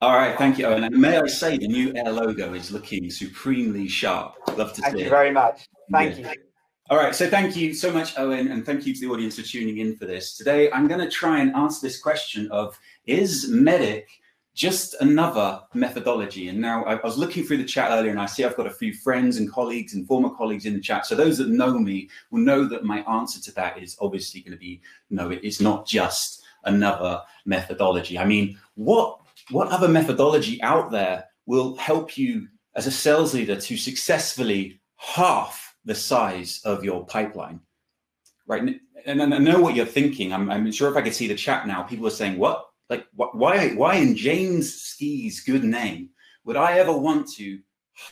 All right, thank you, Owen. And may I say, the new Air logo is looking supremely sharp. Love to see it. Thank you very much. Thank you. All right, so thank you so much, Owen, and thank you to the audience for tuning in for this. Today, I'm going to try and answer this question of, is MEDDICC just another methodology? And now I was looking through the chat earlier and I see I've got a few friends and colleagues and former colleagues in the chat. So those that know me will know that my answer to that is obviously going to be, no, it is not just another methodology. I mean, what other methodology out there will help you as a sales leader to successfully halve the size of your pipeline, right? And I know what you're thinking. I'm sure if I could see the chat now, people are saying, what? Like, why in James Ski's good name would I ever want to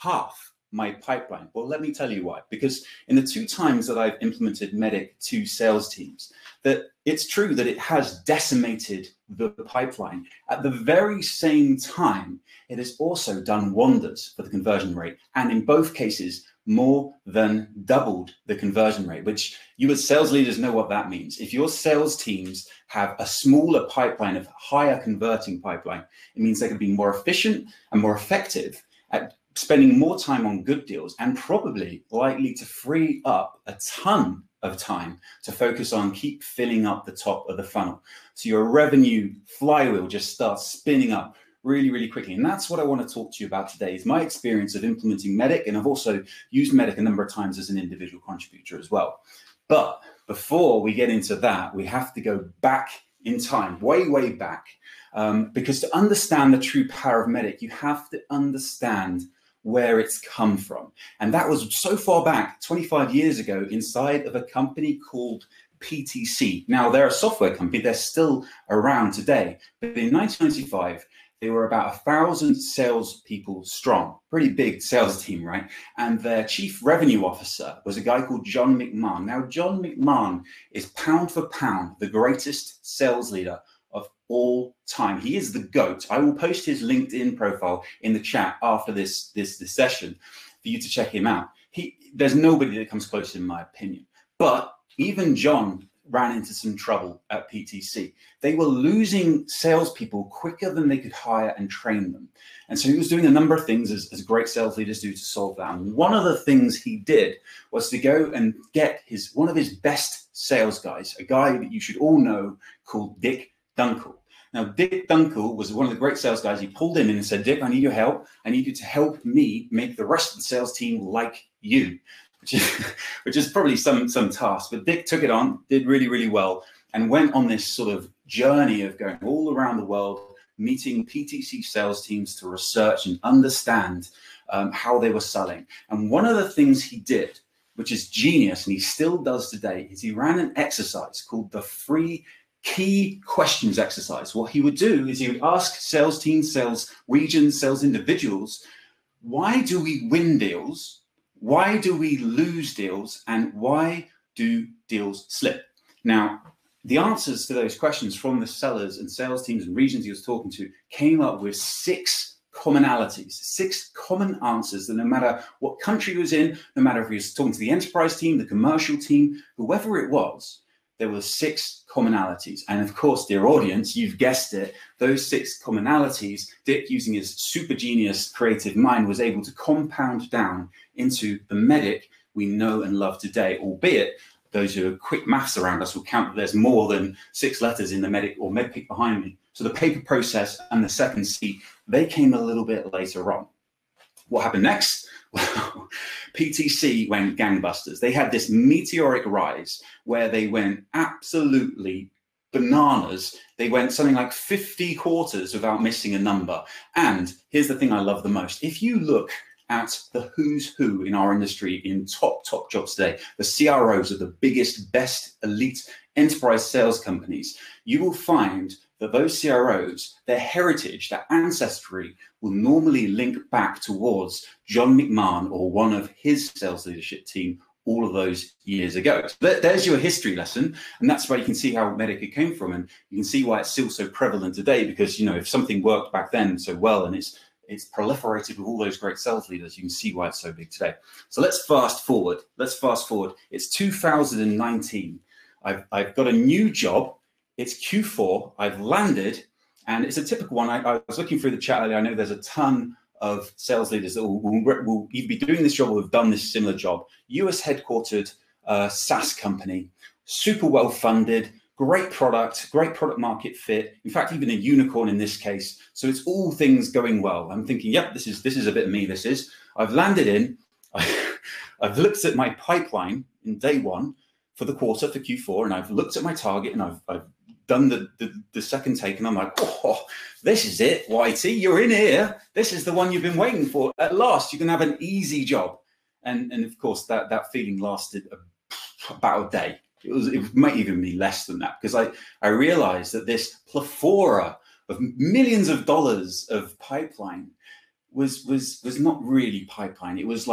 half my pipeline? Well, let me tell you why. Because in the 2 times that I've implemented MEDDICC to sales teams, that it's true that it has decimated the pipeline. At the very same time, it has also done wonders for the conversion rate. And in both cases, more than doubled the conversion rate, which you as sales leaders know what that means. If your sales teams have a smaller pipeline of higher converting pipeline, it means they can be more efficient and more effective at spending more time on good deals, and probably likely to free up a ton of time to focus on keep filling up the top of the funnel. So your revenue flywheel just starts spinning up really, really quickly. And that's what I want to talk to you about today, is my experience of implementing MEDDICC. And I've also used MEDDICC a number of times as an individual contributor as well. But before we get into that, we have to go back in time, way, way back. Because to understand the true power of MEDDICC, you have to understand where it's come from. And that was so far back, 25 years ago, inside of a company called PTC. Now, they're a software company. They're still around today. But in 1995, they were about 1,000 salespeople strong, pretty big sales team, right? And their chief revenue officer was a guy called John McMahon. Now, John McMahon is pound for pound the greatest sales leader of all time. He is the GOAT. I will post his LinkedIn profile in the chat after this session for you to check him out. There's nobody that comes close in my opinion. But even John ran into some trouble at PTC. They were losing salespeople quicker than they could hire and train them. And so he was doing a number of things as great sales leaders do to solve that. And one of the things he did was to go and get one of his best sales guys, a guy that you should all know called Dick Dunkel. Now, Dick Dunkel was one of the great sales guys. He pulled him in and said, Dick, I need your help. I need you to help me make the rest of the sales team like you. Which is probably some task, but Dick took it on, did really, really well, and went on this sort of journey of going all around the world, meeting PTC sales teams to research and understand how they were selling. And one of the things he did, which is genius, and he still does today, is he ran an exercise called the 3 key questions exercise. What he would do is he would ask sales teams, sales regions, sales individuals, why do we win deals? Why do we lose deals, and why do deals slip? Now, the answers to those questions from the sellers and sales teams and regions he was talking to came up with 6 commonalities, 6 common answers that no matter what country he was in, no matter if he was talking to the enterprise team, the commercial team, whoever it was, there were 6 commonalities. And of course, dear audience, you've guessed it, those 6 commonalities, Dick, using his super genius creative mind, was able to compound down into the MEDDICC we know and love today, albeit those who are quick maths around us will count that there's more than 6 letters in the MEDDICC or MEDDICC behind me. So the paper process and the second C, they came a little bit later on. What happened next? Well, PTC went gangbusters. They had this meteoric rise where they went absolutely bananas. They went something like 50 quarters without missing a number. And here's the thing I love the most. If you look at the who's who in our industry in top jobs today, the CROs of the biggest, best, elite enterprise sales companies, you will find that those CROs, their heritage, their ancestry will normally link back towards John McMahon or one of his sales leadership team all of those years ago. So there's your history lesson. And that's where you can see how MEDDICC came from. And you can see why it's still so prevalent today, because, you know, if something worked back then so well and it's proliferated with all those great sales leaders, you can see why it's so big today. So let's fast forward. It's 2019. I've got a new job. It's Q4. I've landed And it's a typical one. I was looking through the chat earlier. I know there's a ton of sales leaders that will either be doing this job or have done this similar job. US headquartered SaaS company, super well funded, great product market fit. In fact, even a unicorn in this case. So it's all things going well. I'm thinking, yep, this is a bit of me. I've landed in. I've looked at my pipeline in day one for the quarter for Q4, and I've looked at my target, and I've done the second take, and I'm like, oh, this is it, Whitey, you're in here. This is the one you've been waiting for. At last, you can have an easy job. And of course, that feeling lasted about a day. It might even be less than that, because I realized that this plethora of millions of dollars of pipeline was not really pipeline. It was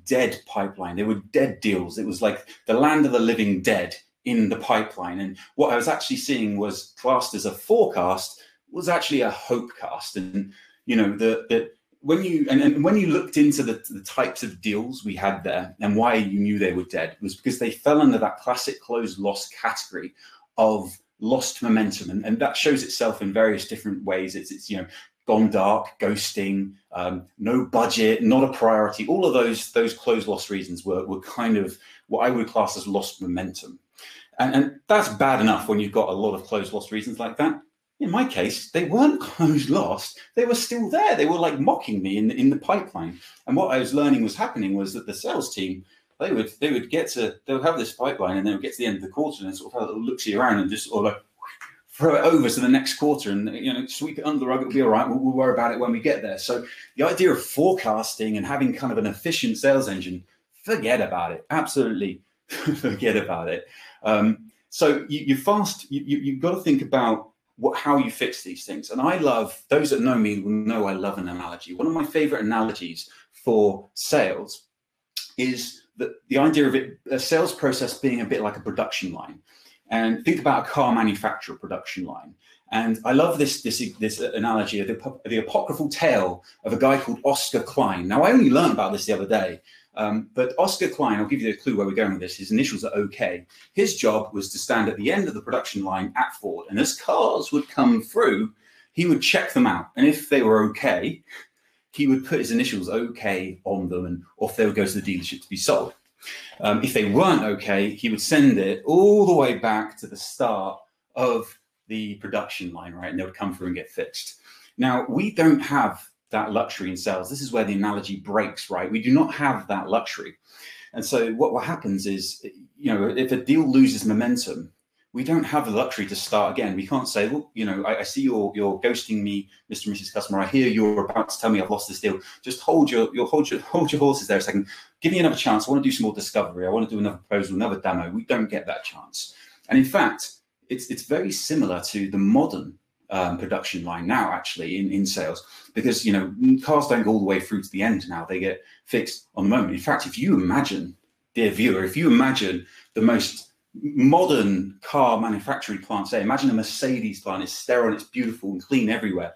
dead pipeline. They were dead deals. It was like the land of the living dead in the pipeline. And what I was actually seeing was classed as a forecast was actually a hope cast. And you know, when you looked into the types of deals we had there and why you knew they were dead, was because they fell under that classic closed loss category of lost momentum. And that shows itself in various different ways. It's you know, gone dark, ghosting, no budget, not a priority. All of those closed loss reasons were kind of what I would class as lost momentum. And that's bad enough when you've got a lot of closed loss reasons like that. In my case, they weren't closed lost. They were still there. They were like mocking me in the pipeline. And what I was learning was happening was that the sales team, they would have this pipeline, and they would get to the end of the quarter and sort of have a little look-see around and just sort of like throw it over to the next quarter and, you know, sweep it under the rug. It'll be all right. We'll worry about it when we get there. So the idea of forecasting and having kind of an efficient sales engine, forget about it. Absolutely forget about it. So you've got to think about how you fix these things. And I love, those that know me will know I love an analogy. One of my favorite analogies for sales is the idea of a sales process being a bit like a production line. And think about a car manufacturer production line. And I love this analogy of the apocryphal tale of a guy called Oscar Klein. Now, I only learned about this the other day. But Oscar Klein, I'll give you a clue where we're going with this. His initials are OK. His job was to stand at the end of the production line at Ford. And as cars would come through, he would check them out. And if they were OK, he would put his initials OK on them, and off they would go to the dealership to be sold. If they weren't OK, he would send it all the way back to the start of the production line, right? And they would come through and get fixed. Now, we don't have that luxury in sales. This is where the analogy breaks, right? We do not have that luxury. And so what happens is, you know, if a deal loses momentum, we don't have the luxury to start again. We can't say, well, you know, I see you're ghosting me, Mr. and Mrs. Customer. I hear you're about to tell me I've lost this deal. Just hold your horses there a second. Give me another chance. I want to do some more discovery. I want to do another proposal, another demo. We don't get that chance. And in fact, it's very similar to the modern production line now, actually, in sales, because, you know, cars don't go all the way through to the end now. They get fixed on the moment. In fact, if you imagine, dear viewer, if you imagine the most modern car manufacturing plant, say, imagine a Mercedes plant. It's sterile, it's beautiful and clean everywhere.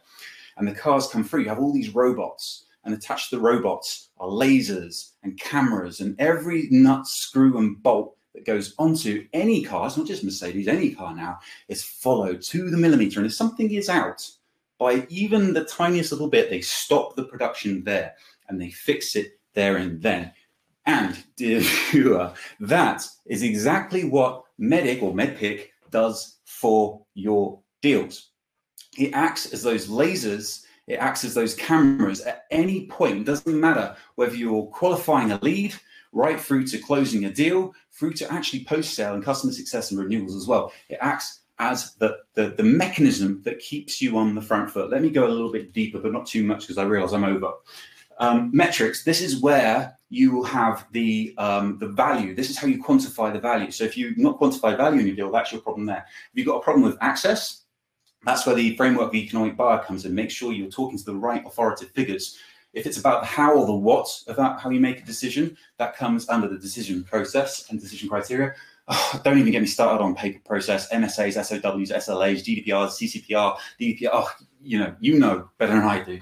And the cars come through, you have all these robots, and attached to the robots are lasers and cameras, and every nut, screw and bolt that goes onto any car, it's not just Mercedes, any car now, is followed to the millimeter. And if something is out by even the tiniest little bit, they stop the production there and they fix it there and then. And dear viewer, that is exactly what MEDDICC or MEDDICC does for your deals. It acts as those lasers, it acts as those cameras at any point. It doesn't matter whether you're qualifying a lead, right through to closing a deal, through to actually post-sale and customer success and renewals as well. It acts as the mechanism that keeps you on the front foot. Let me go a little bit deeper, but not too much, because I realize I'm over. Metrics, this is where you will have the value. This is how you quantify the value. So if you not quantify value in your deal, that's your problem there. If you've got a problem with access, that's where the framework of the economic buyer comes in. Make sure you're talking to the right authoritative figures. If it's about the how or the what about how you make a decision, that comes under the decision process and decision criteria. Oh, don't even get me started on paper process, MSAs, SOWs, SLAs, GDPRs, CCPR, DDPR. Oh, you know better than I do.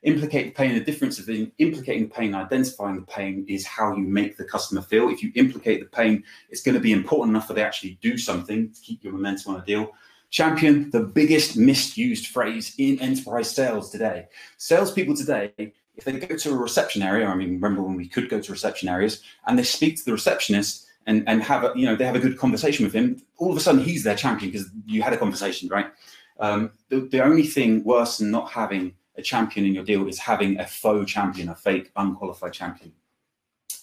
Implicate the pain. The difference of implicating the pain and identifying the pain is how you make the customer feel. If you implicate the pain, it's going to be important enough that they actually do something to keep your momentum on a deal. Champion, the biggest misused phrase in enterprise sales today. Salespeople today, if they go to a reception area, I mean, remember when we could go to reception areas, and they speak to the receptionist and have a, they have a good conversation with him, all of a sudden he's their champion because you had a conversation, right? The only thing worse than not having a champion in your deal is having a faux champion, a fake, unqualified champion.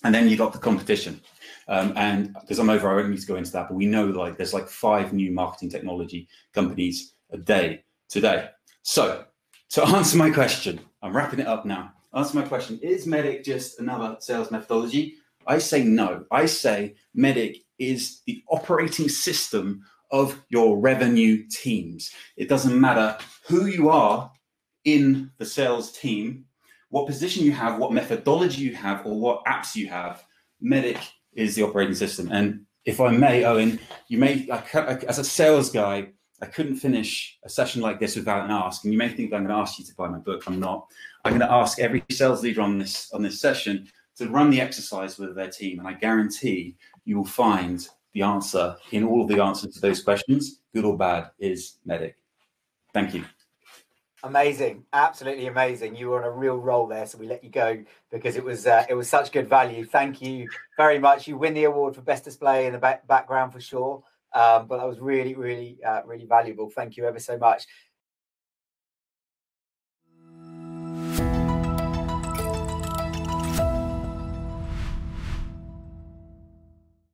And then you got the competition. And because I'm over, I don't need to go into that, but we know like there's like 5 new marketing technology companies a day today. So to answer my question, I'm wrapping it up now. Answer my question, is MEDDICC just another sales methodology? I say no. I say MEDDICC is the operating system of your revenue teams. It doesn't matter who you are in the sales team, what position you have, what methodology you have, or what apps you have. MEDDICC is the operating system. And if I may, Owen, as a sales guy, I couldn't finish a session like this without an ask. And you may think I'm going to ask you to buy my book. I'm not. I'm going to ask every sales leader on this session to run the exercise with their team. And I guarantee you will find the answer in all of the answers to those questions, good or bad, is MEDDICC. Thank you. Amazing, absolutely amazing. You were on a real roll there, so we let you go because it was such good value. Thank you very much. You win the award for best display in the background for sure, but that was really valuable. Thank you ever so much.